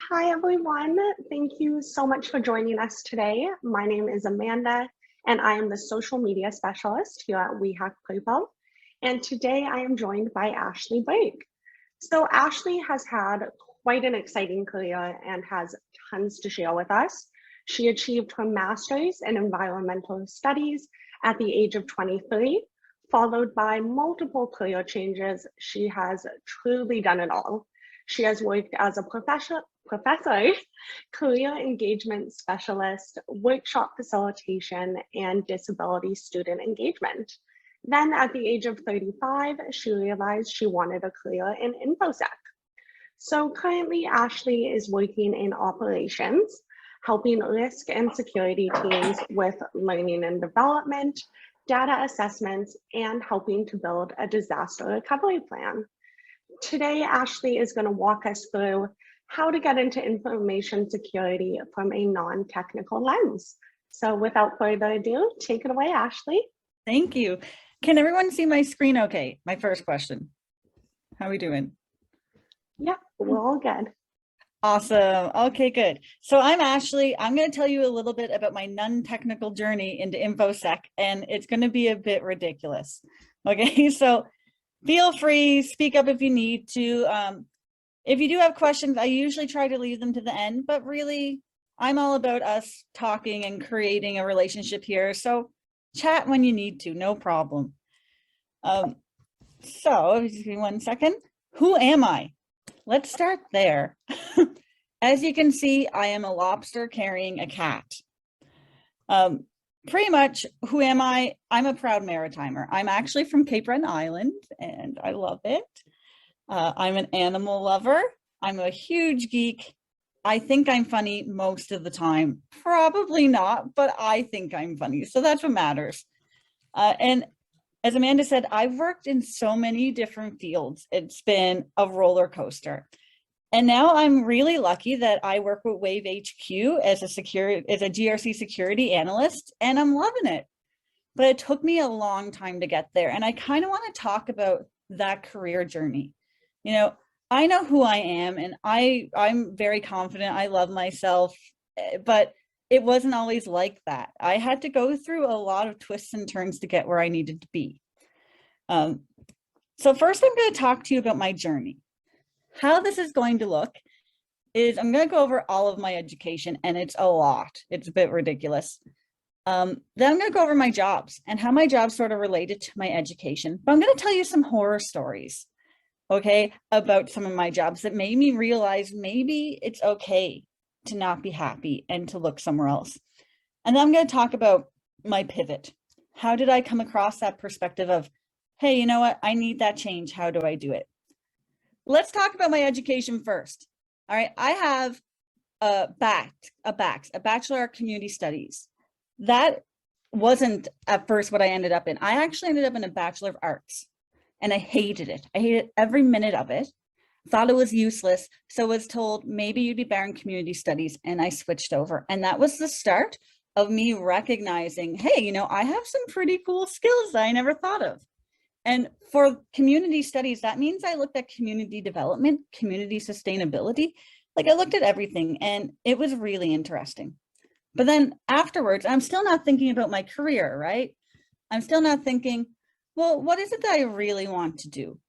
Hi, everyone. Thank you so much for joining us today. My name is Amanda, and I am the social media specialist here at We Hack People. And today I am joined by Ashley Burke. So Ashley has had quite an exciting career and has tons to share with us. She achieved her master's in environmental studies at the age of 23, followed by multiple career changes. She has truly done it all. She has worked as a professor, career engagement specialist, workshop facilitation, and disability student engagement. Then at the age of 35, she realized she wanted a career in InfoSec. So currently, Ashley is working in operations, helping risk and security teams with learning and development, data assessments, and helping to build a disaster recovery plan. Today, Ashley is going to walk us through how to get into information security from a non-technical lens. So without further ado, take it away, Ashley. Thank you. Can everyone see my screen okay? My first question. How are we doing? Yep, we're all good. Awesome. Okay, good. So I'm Ashley. I'm going to tell you a little bit about my non-technical journey into InfoSec, and it's going to be a bit ridiculous. Okay, so feel free, speak up if you need to. If you do have questions, I usually try to leave them to the end, but really, I'm all about us talking and creating a relationship here. So chat when you need to, no problem. So just give me 1 second. Who am I? Let's start there. As you can see, I am a lobster carrying a cat. Pretty much, who am I? I'm a proud Maritimer. I'm actually from Cape Breton Island, and I love it. I'm an animal lover. I'm a huge geek. I think I'm funny most of the time. Probably not, but I think I'm funny. So that's what matters. And as Amanda said, I've worked in so many different fields. It's been a roller coaster. And now I'm really lucky that I work with Wave HQ as a GRC security analyst, and I'm loving it. But it took me a long time to get there. And I kind of want to talk about that career journey. You know, I know who I am, and I'm very confident. I love myself, but it wasn't always like that. I had to go through a lot of twists and turns to get where I needed to be. So first, I'm going to talk to you about my journey. How this is going to look is I'm going to go over all of my education, and it's a lot. It's a bit ridiculous. Then I'm going to go over my jobs and how my jobs sort of related to my education. But I'm going to tell you some horror stories, okay, about some of my jobs that made me realize maybe it's okay to not be happy and to look somewhere else. And then I'm going to talk about my pivot. How did I come across that perspective of, hey, you know what? I need that change. How do I do it? Let's talk about my education first. All right, I have a Bachelor of Community Studies. That wasn't at first what I ended up in. I actually ended up in a Bachelor of Arts, and I hated it. I hated every minute of it. Thought it was useless. So was told maybe you'd be better in community studies, and I switched over. And that was the start of me recognizing, hey, you know, I have some pretty cool skills that I never thought of. And for community studies, that means I looked at community development, community sustainability. Like I looked at everything, and it was really interesting. But then afterwards, I'm still not thinking about my career, right? I'm still not thinking, well, what is it that I really want to do?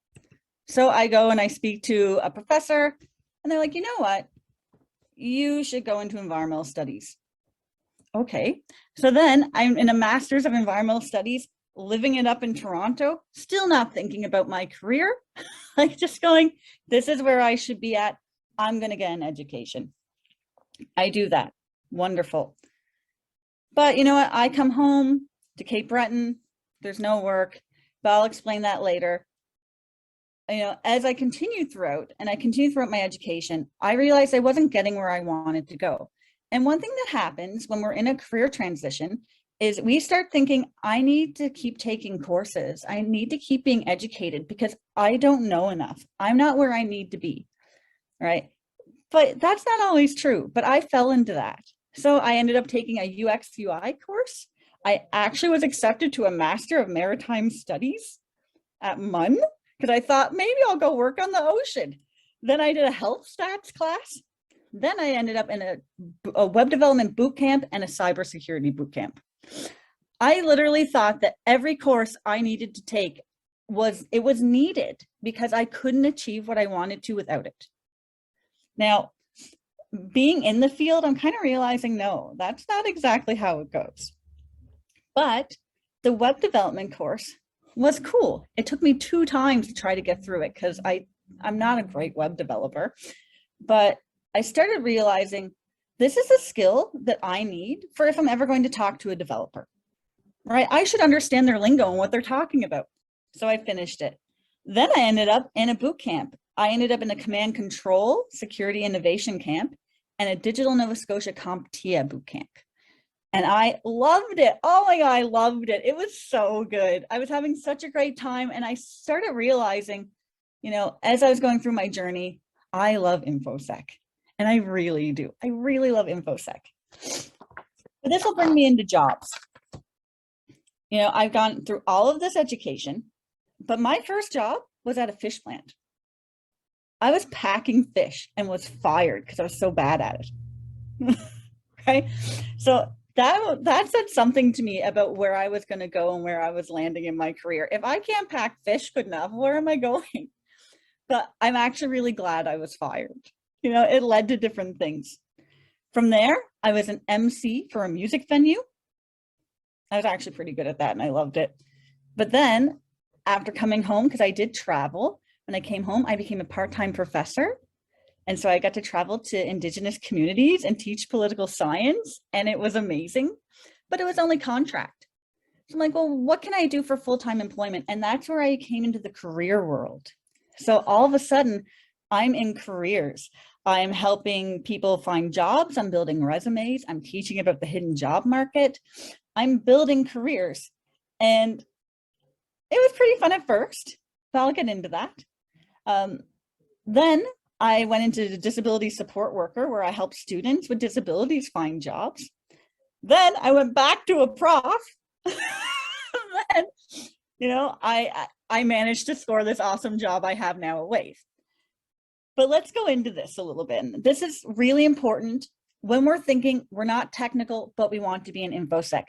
So I go and I speak to a professor, and they're like, you know what? You should go into environmental studies. Okay. So then I'm in a master's of environmental studies, living it up in Toronto, still not thinking about my career, like just going, this is where I should be at. I'm going to get an education. I do that. Wonderful. But you know what? I come home to Cape Breton. There's no work, but I'll explain that later. You know, as I continued throughout my education, I realized I wasn't getting where I wanted to go. And one thing that happens when we're in a career transition is we start thinking, I need to keep taking courses. I need to keep being educated because I don't know enough. I'm not where I need to be, right? But that's not always true, but I fell into that. So I ended up taking a UX UI course. I actually was accepted to a Master of Maritime Studies at MUN because I thought maybe I'll go work on the ocean. Then I did a health stats class. Then I ended up in a web development boot camp and a cybersecurity boot camp. I literally thought that every course I needed to take was needed because I couldn't achieve what I wanted to without it. Now, being in the field, I'm kind of realizing, no, that's not exactly how it goes. But the web development course was cool. It took me 2 times to try to get through it because I'm not a great web developer, but I started realizing this is a skill that I need for if I'm ever going to talk to a developer, right? I should understand their lingo and what they're talking about. So I finished it. Then I ended up in a boot camp. I ended up in a command control security innovation camp and a digital Nova Scotia CompTIA boot camp. And I loved it. Oh my God, I loved it. It was so good. I was having such a great time. And I started realizing, you know, as I was going through my journey, I love InfoSec. And I really do. I really love InfoSec. But this will bring me into jobs. You know, I've gone through all of this education, but my first job was at a fish plant. I was packing fish and was fired because I was so bad at it. Right? So that said something to me about where I was going to go and where I was landing in my career. If I can't pack fish good enough, where am I going? But I'm actually really glad I was fired. You know, it led to different things. From there, I was an MC for a music venue. I was actually pretty good at that and I loved it. But then after coming home, because I did travel, when I came home, I became a part-time professor. And so I got to travel to Indigenous communities and teach political science, and it was amazing, but it was only contract. So I'm like, well, what can I do for full-time employment? And that's where I came into the career world. So all of a sudden, I'm in careers. I'm helping people find jobs. I'm building resumes. I'm teaching about the hidden job market. I'm building careers. And it was pretty fun at first, but I'll get into that. Then I went into the disability support worker where I help students with disabilities find jobs. Then I went back to a prof. Then, you know, I managed to score this awesome job I have now at WAVE. But let's go into this a little bit. This is really important when we're thinking we're not technical, but we want to be an InfoSec.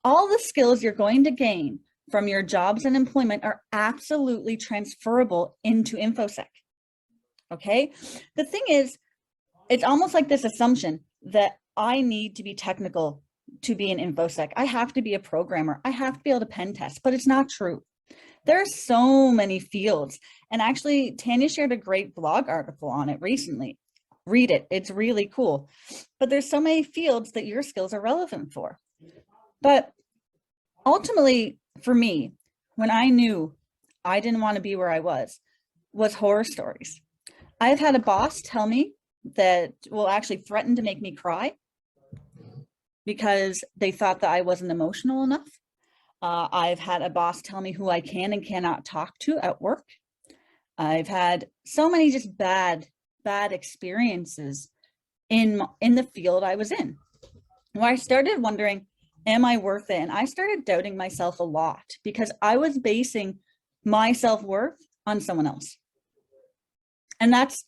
All the skills you're going to gain from your jobs and employment are absolutely transferable into InfoSec. Okay. The thing is, it's almost like this assumption that I need to be technical to be an InfoSec. I have to be a programmer. I have to be able to pen test, but it's not true. There are so many fields. And actually, Tanya shared a great blog article on it recently. Read it. It's really cool. But there's so many fields that your skills are relevant for. But ultimately, for me, when I knew I didn't want to be where I was horror stories. I've had a boss tell me that, well, actually threatened to make me cry because they thought that I wasn't emotional enough. I've had a boss tell me who I can and cannot talk to at work. I've had so many just bad experiences in the field I was in, where I started wondering, am I worth it? And I started doubting myself a lot because I was basing my self-worth on someone else. And that's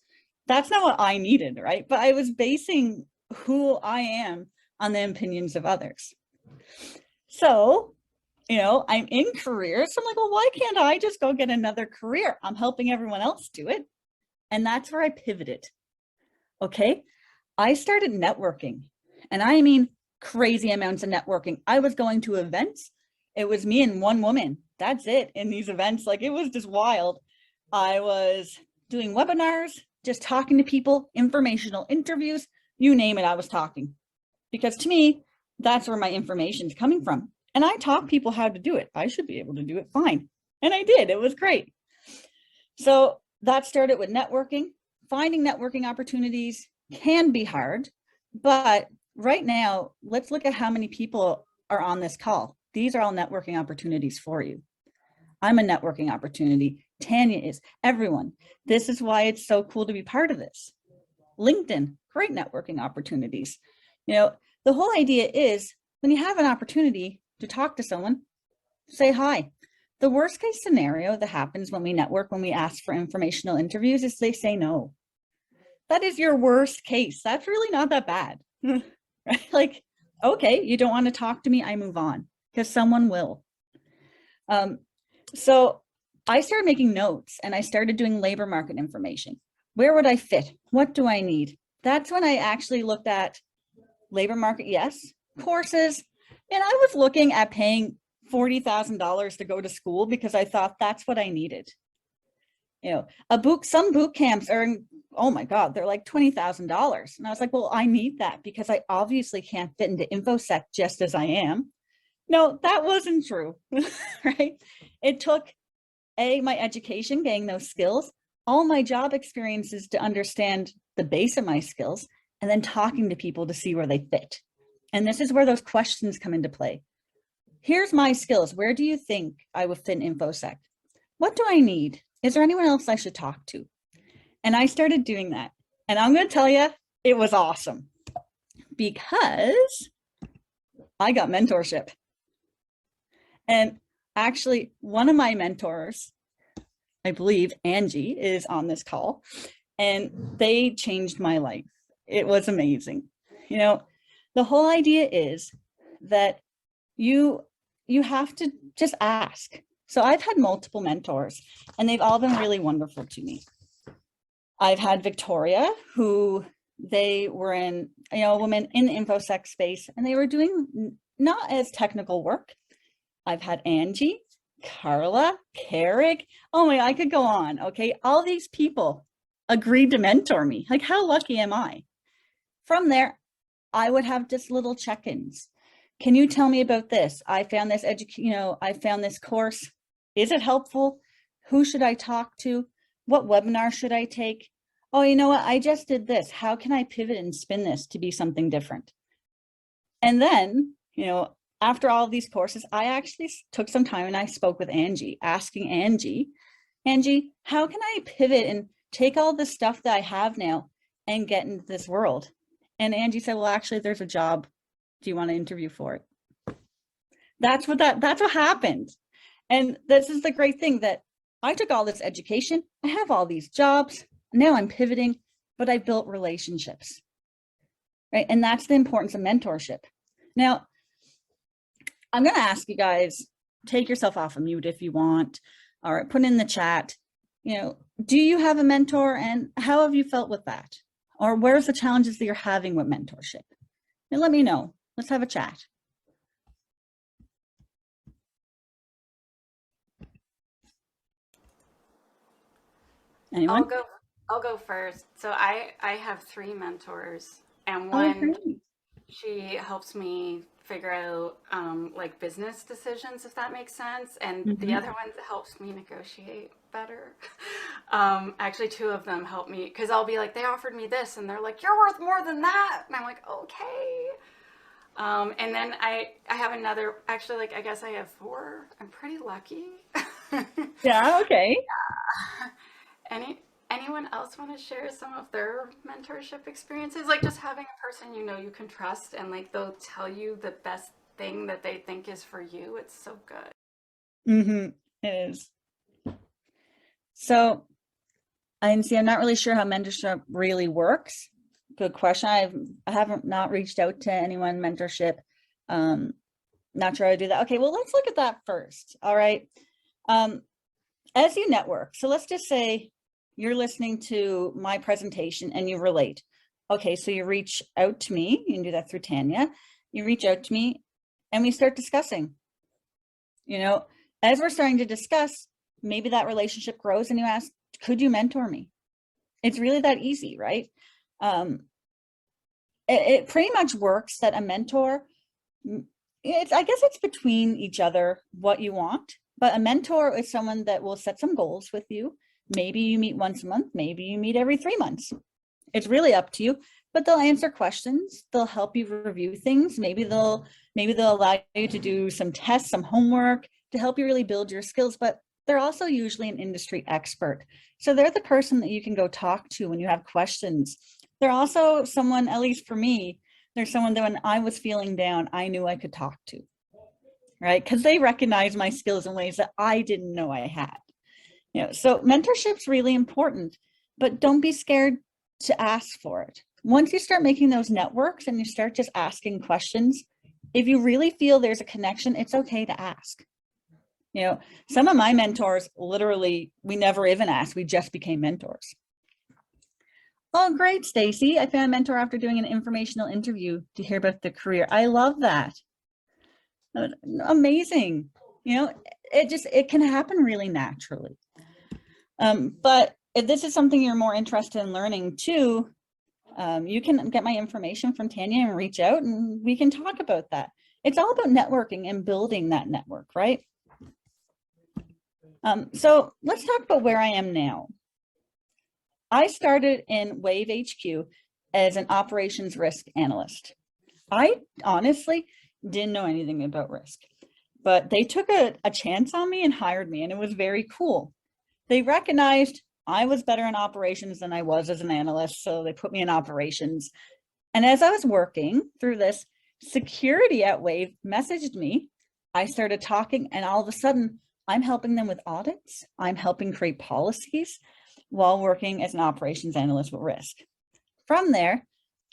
not what I needed, right? But I was basing who I am on the opinions of others. So, you know, I'm in careers. So I'm like, well, why can't I just go get another career? I'm helping everyone else do it. And that's where I pivoted. Okay. I started networking, and I mean crazy amounts of networking. I was going to events. It was me and one woman. That's it in these events. Like, it was just wild. I was doing webinars, just talking to people, informational interviews, you name it, I was talking. Because to me, that's where my information is coming from. And I taught people how to do it. I should be able to do it fine. And I did. It was great. So that started with networking. Finding networking opportunities can be hard, but right now, let's look at how many people are on this call. These are all networking opportunities for you. I'm a networking opportunity. Tanya is, everyone. This is why it's so cool to be part of this. LinkedIn, great networking opportunities. You know, the whole idea is when you have an opportunity to talk to someone, say hi. The worst case scenario that happens when we network, when we ask for informational interviews, is they say no. that is your worst case. That's really not that bad. Right? Like, okay, you don't want to talk to me, I move on, because someone will. So I started making notes and I started doing labor market information. Where would I fit? What do I need? That's when I actually looked at labor market, yes, courses. And I was looking at paying $40,000 to go to school because I thought that's what I needed. You know, some boot camps are, oh my God, they're like $20,000. And I was like, well, I need that because I obviously can't fit into InfoSec just as I am. No, that wasn't true, right? It took my education, getting those skills, all my job experiences to understand the base of my skills, and then talking to people to see where they fit. And this is where those questions come into play. Here's my skills. Where do you think I would fit in InfoSec? What do I need? Is there anyone else I should talk to? And I started doing that. And I'm going to tell you, it was awesome because I got mentorship. And actually, one of my mentors, I believe Angie, is on this call, and they changed my life. It was amazing. You know, the whole idea is that you have to just ask. So I've had multiple mentors, and they've all been really wonderful to me. I've had Victoria, who they were in, you know, a woman in the InfoSec space, and they were doing not as technical work. I've had Angie, Carla, Carrick. Oh my, I could go on. Okay. All these people agreed to mentor me. Like, how lucky am I? From there, I would have just little check-ins. Can you tell me about this? I found this I found this course. Is it helpful? Who should I talk to? What webinar should I take? Oh, you know what? I just did this. How can I pivot and spin this to be something different? And then, you know, after all of these courses, I actually took some time and I spoke with Angie, asking Angie, how can I pivot and take all the stuff that I have now and get into this world? And Angie said, well, actually, there's a job. Do you want to interview for it? That's what happened. And this is the great thing, that I took all this education. I have all these jobs. Now I'm pivoting, but I built relationships, right? And that's the importance of mentorship. Now, I'm going to ask you guys, take yourself off of mute if you want, or put in the chat, you know, do you have a mentor and how have you felt with that? Or where's the challenges that you're having with mentorship? And let me know. Let's have a chat. Anyone? I'll go first. So I have 3 mentors, and one, she helps me figure out like business decisions, if that makes sense, and the other one helps me negotiate better. Actually, 2 of them help me, because I'll be like, they offered me this, and they're like, you're worth more than that, and I'm like, okay. And then I have another, actually, like, I guess I have 4. I'm pretty lucky. Yeah, okay. Anyone else want to share some of their mentorship experiences? Like, just having a person you know you can trust, and like they'll tell you the best thing that they think is for you. It's so good. It is. So I'm not really sure how mentorship really works. Good question. I haven't not reached out to anyone mentorship. Not sure how to do that. Okay, well, let's look at that first. All right. As you network, so let's just say you're listening to my presentation and you relate. Okay, so you reach out to me, you can do that through Tanya. You reach out to me and we start discussing. You know, as we're starting to discuss, maybe that relationship grows and you ask, could you mentor me? It's really that easy, right? It pretty much works that a mentor, I guess it's between each other what you want, but a mentor is someone that will set some goals with you. Maybe you meet once a month, maybe you meet every 3 months. It's really up to you, but they'll answer questions. They'll help you review things. Maybe they'll allow you to do some tests, some homework to help you really build your skills, but they're also usually an industry expert. So they're the person that you can go talk to when you have questions. They're also someone, at least for me, they're someone that when I was feeling down, I knew I could talk to, right? Because they recognize my skills in ways that I didn't know I had. You know, so mentorship's really important, but don't be scared to ask for it. Once you start making those networks and you start just asking questions, if you really feel there's a connection, it's okay to ask. You know, some of my mentors, literally, we never even asked, we just became mentors. Oh, great, Stacy. I found a mentor after doing an informational interview to hear about the career. I love that. Amazing. You know, it can happen really naturally. But if this is something you're more interested in learning too, you can get my information from Tanya and reach out and we can talk about that. It's all about networking and building that network, right? So let's talk about where I am now. I started in Wave HQ as an operations risk analyst. I honestly didn't know anything about risk, but they took a chance on me and hired me, and it was very cool. They recognized I was better in operations than I was as an analyst, so they put me in operations. And as I was working through this, security at Wave messaged me. I started talking, and all of a sudden, I'm helping them with audits. I'm helping create policies while working as an operations analyst with risk. From there,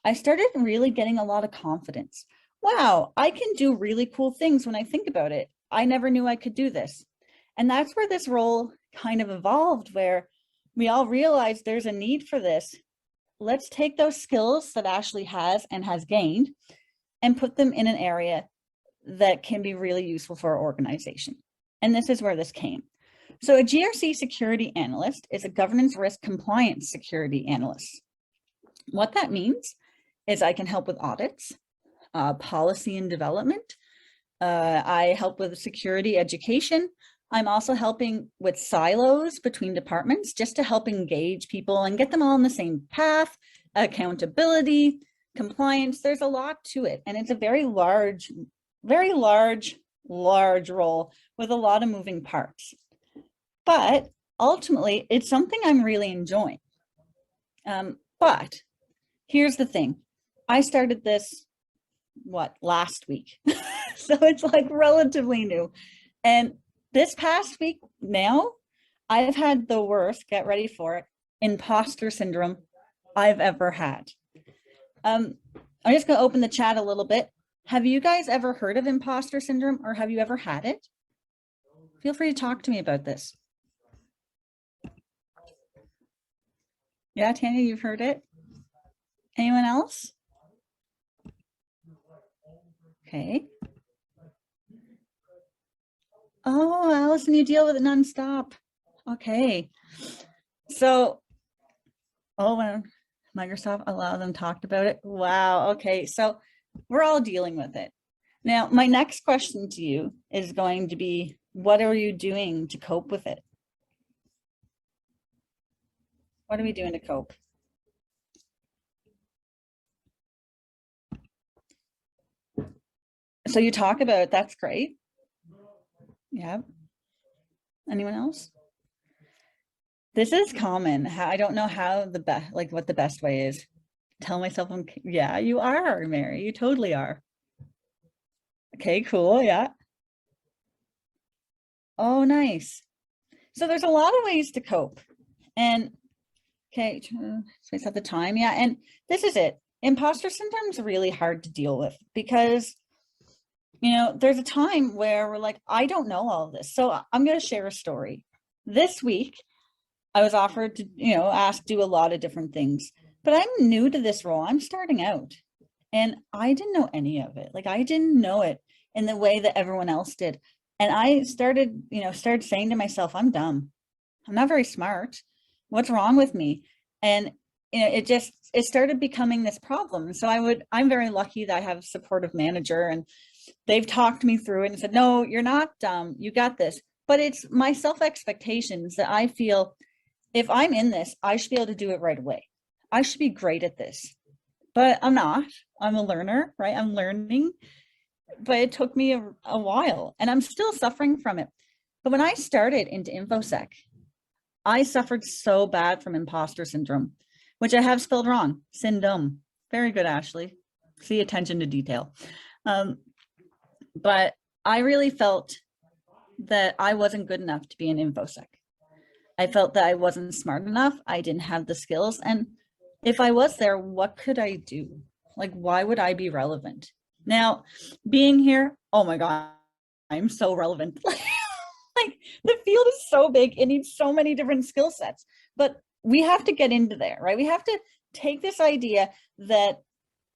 I started really getting a lot of confidence. Wow, I can do really cool things when I think about it. I never knew I could do this. And that's where this role kind of evolved, where we all realized there's a need for this. Let's take those skills that Ashley has and has gained and put them in an area that can be really useful for our organization. And this is where this came. So a GRC security analyst is a governance risk compliance security analyst. What that means is I can help with audits, policy and development. I help with security education. I'm also helping with silos between departments just to help engage people and get them all on the same path, accountability, compliance. There's a lot to it. And it's a very large role with a lot of moving parts. But ultimately, it's something I'm really enjoying. But here's the thing. I started this, last week. So it's like relatively new. And this past week now, I've had the worst, get ready for it, imposter syndrome I've ever had. I'm just going to open the chat a little bit. Have you guys ever heard of imposter syndrome, or have you ever had it? Feel free to talk to me about this. Yeah, Tanya, you've heard it? Anyone else? Okay. Oh, Allison, you deal with it nonstop. Okay. So, when Microsoft allowed them talked about it. Wow. Okay. So we're all dealing with it. Now, my next question to you is going to be, what are you doing to cope with it? What are we doing to cope? So you talk about it, that's great. Yeah. Anyone else? This is common. I don't know how the best, what the best way is. Tell myself, yeah, you are, Mary. You totally are. Okay, cool. Yeah. Oh, nice. So there's a lot of ways to cope. And okay, space out the time. Yeah. And this is it. Imposter syndrome is really hard to deal with because, there's a time where we're like, I don't know all of this. So I'm going to share a story. This week, I was offered to, asked to do a lot of different things, but I'm new to this role. I'm starting out and I didn't know any of it. I didn't know it in the way that everyone else did. And I started saying to myself, I'm dumb. I'm not very smart. What's wrong with me? And it started becoming this problem. So I'm very lucky that I have a supportive manager and they've talked me through it and said, no, you're not dumb. You got this. But it's my self-expectations that I feel if I'm in this, I should be able to do it right away. I should be great at this, but I'm not. I'm a learner, right? I'm learning, but it took me a while and I'm still suffering from it. But when I started into InfoSec, I suffered so bad from imposter syndrome, which I have spelled wrong, syndrome. Very good, Ashley. See, attention to detail. But I really felt that I wasn't good enough to be an InfoSec. I felt that I wasn't smart enough. I didn't have the skills. And if I was there, what could I do? Like, why would I be relevant? Now, being here, oh my God, I'm so relevant. Like the field is so big, it needs so many different skill sets, but we have to get into there, right? We have to take this idea that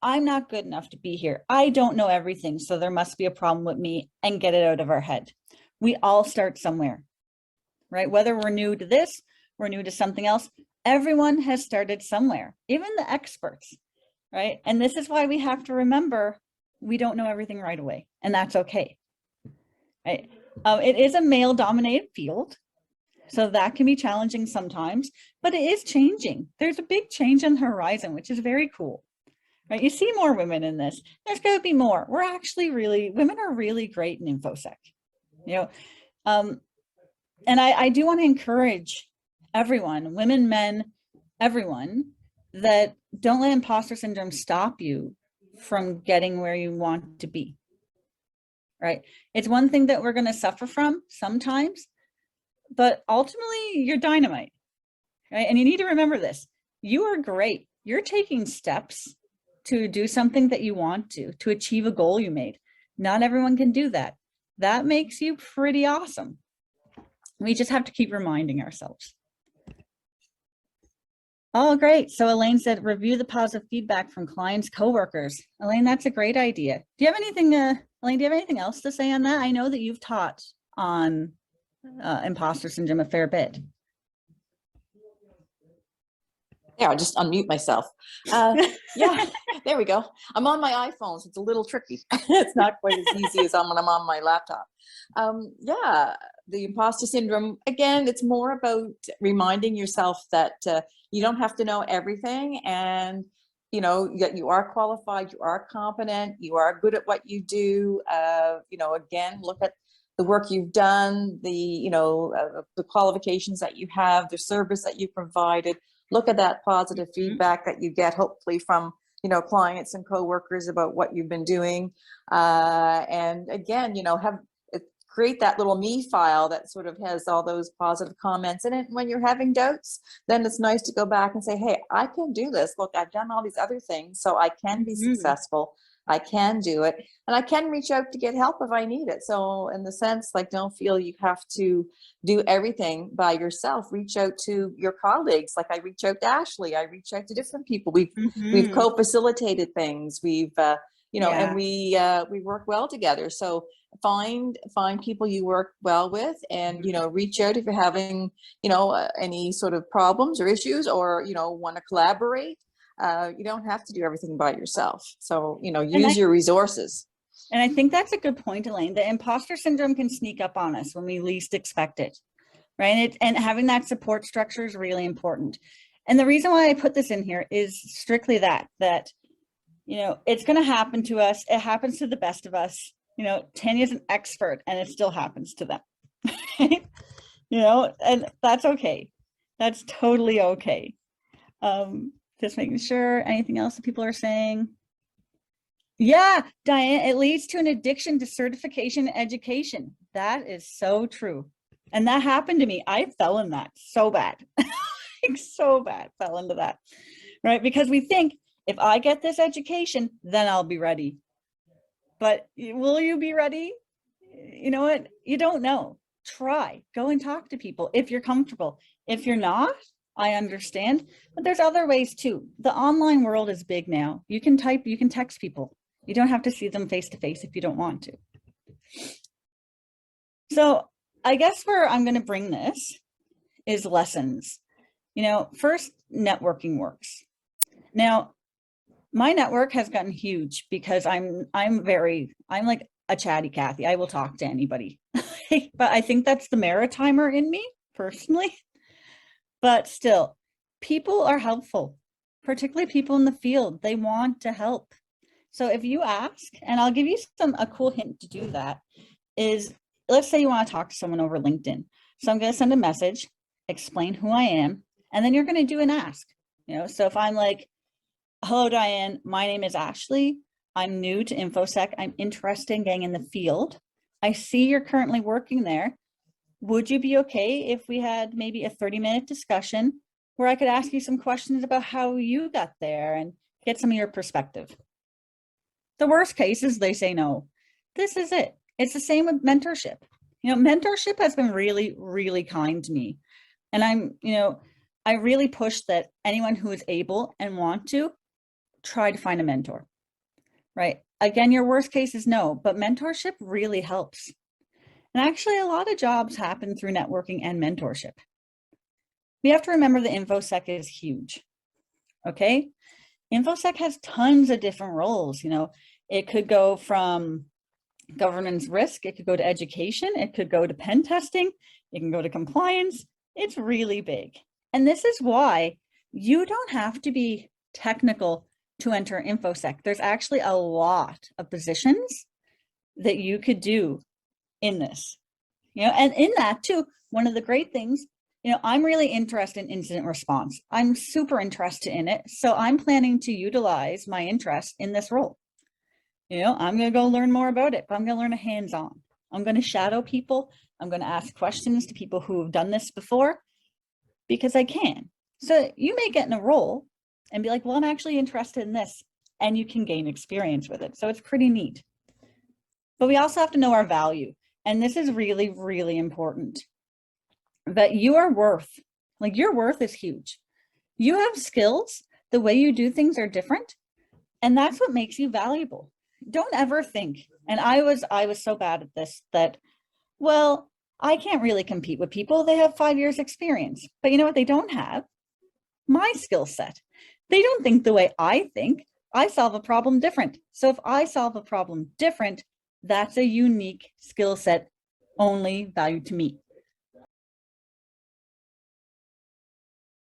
I'm not good enough to be here. I don't know everything, so there must be a problem with me, and get it out of our head. We all start somewhere, right? Whether we're new to this, we're new to something else, everyone has started somewhere, even the experts, right? And this is why we have to remember we don't know everything right away, and that's okay, right? It is a male-dominated field, so that can be challenging sometimes, but it is changing. There's a big change on the horizon, which is very cool, right? You see more women in this. There's going to be more. We're actually women are really great in InfoSec, you know. And I do want to encourage everyone, women, men, everyone, that don't let imposter syndrome stop you from getting where you want to be. Right? It's one thing that we're going to suffer from sometimes, but ultimately you're dynamite, right? And you need to remember this. You are great. You're taking steps to do something that you want to achieve a goal you made. Not everyone can do that. That makes you pretty awesome. We just have to keep reminding ourselves. Oh, great. So Elaine said, review the positive feedback from clients, coworkers. Elaine, that's a great idea. Do you have anything, Elaine, do you have anything else to say on that? I know that you've taught on imposter syndrome a fair bit. Yeah, I'll just unmute myself. Yeah, there we go. I'm on my iPhone, so it's a little tricky. It's not quite as easy as when I'm on my laptop. Yeah, the imposter syndrome, again, it's more about reminding yourself that you don't have to know everything, and you know that you are qualified, you are competent, you are good at what you do. You know, again, look at the work you've done, the the qualifications that you have, the service that you provided. Look at that positive feedback that you get, hopefully from clients and coworkers about what you've been doing. And again, create that little me file that sort of has all those positive comments in it. When you're having doubts, then it's nice to go back and say, hey, I can do this. Look, I've done all these other things, so I can be successful. I can do it, and I can reach out to get help if I need it. So in the sense, like, don't feel you have to do everything by yourself. Reach out to your colleagues. Like I reach out to Ashley, I reach out to different people. We've co-facilitated things. We've and we work well together. So find people you work well with, and reach out if you're having any sort of problems or issues, or want to collaborate. You don't have to do everything by yourself. So use your resources. And I think that's a good point, Elaine. The imposter syndrome can sneak up on us when we least expect it, right? And having that support structure is really important. And the reason why I put this in here is strictly that it's going to happen to us. It happens to the best of us. Tanya's an expert, and it still happens to them. And that's okay. That's totally okay. Just making sure. Anything else that people are saying? Yeah, Diane, it leads to an addiction to certification and education. That is so true. And that happened to me. I fell in that so bad. Like so bad, fell into that, right? Because we think, if I get this education, then I'll be ready. But will you be ready? You know what? You don't know. Try. Go and talk to people if you're comfortable. If you're not, I understand. But there's other ways too. The online world is big now. You can type, you can text people. You don't have to see them face to face if you don't want to. So I guess where I'm going to bring this is lessons. First, networking works. Now, my network has gotten huge because I'm like a chatty Cathy. I will talk to anybody. But I think that's the maritimer in me personally. But still, people are helpful, particularly people in the field. They want to help. So if you ask, and I'll give you a cool hint to do that, is let's say you want to talk to someone over LinkedIn. So I'm going to send a message, explain who I am, and then you're going to do an ask. So if I'm like, hello, Diane, my name is Ashley. I'm new to InfoSec. I'm interested in getting in the field. I see you're currently working there. Would you be okay if we had maybe a 30-minute discussion where I could ask you some questions about how you got there and get some of your perspective. The worst case is they say no. This is it. It's the same with mentorship. Mentorship has been really, really kind to me. And I really push that anyone who is able and want to try to find a mentor, right? Again, your worst case is no, but mentorship really helps. And actually, a lot of jobs happen through networking and mentorship. We have to remember the InfoSec is huge, okay? InfoSec has tons of different roles. It could go from governance risk, it could go to education, it could go to pen testing, it can go to compliance. It's really big. And this is why you don't have to be technical to enter InfoSec. There's actually a lot of positions that you could do in this, and in that too, one of the great things, I'm really interested in incident response. I'm super interested in it. So I'm planning to utilize my interest in this role. I'm going to go learn more about it, but I'm going to learn a hands-on. I'm going to shadow people. I'm going to ask questions to people who have done this before because I can. So you may get in a role and be like, well, I'm actually interested in this, and you can gain experience with it. So it's pretty neat. But we also have to know our value. And this is really, really important, that your worth is huge. You have skills. The way you do things are different. And that's what makes you valuable. Don't ever think, and I was so bad at this, that, well, I can't really compete with people. They have 5 years experience. But you know what they don't have? My skill set. They don't think the way I think. I solve a problem different. So if I solve a problem different, that's a unique skill set only valued to me.